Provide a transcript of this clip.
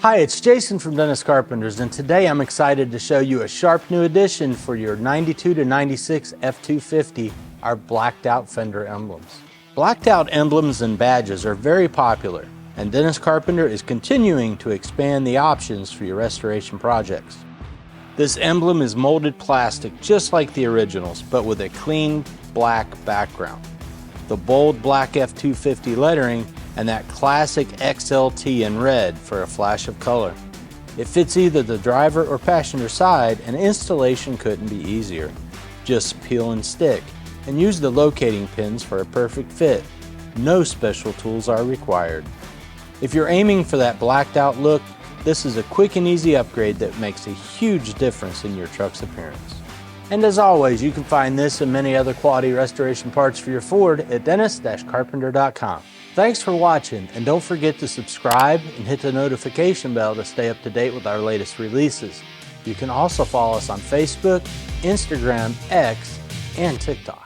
Hi, it's Jason from Dennis Carpenters, and today I'm excited to show you a sharp new addition for your 92 to 96 F-250, our blacked out fender emblems. Blacked out emblems and badges are very popular, and Dennis Carpenter is continuing to expand the options for your restoration projects. This emblem is molded plastic just like the originals, but with a clean black background. The bold black F-250 lettering and that classic XLT in red for a flash of color. It fits either the driver or passenger side, and installation couldn't be easier. Just peel and stick, and use the locating pins for a perfect fit. No special tools are required. If you're aiming for that blacked out look, this is a quick and easy upgrade that makes a huge difference in your truck's appearance. And as always, you can find this and many other quality restoration parts for your Ford at dennis-carpenter.com. Thanks for watching, and don't forget to subscribe and hit the notification bell to stay up to date with our latest releases. You can also follow us on Facebook, Instagram, X, and TikTok.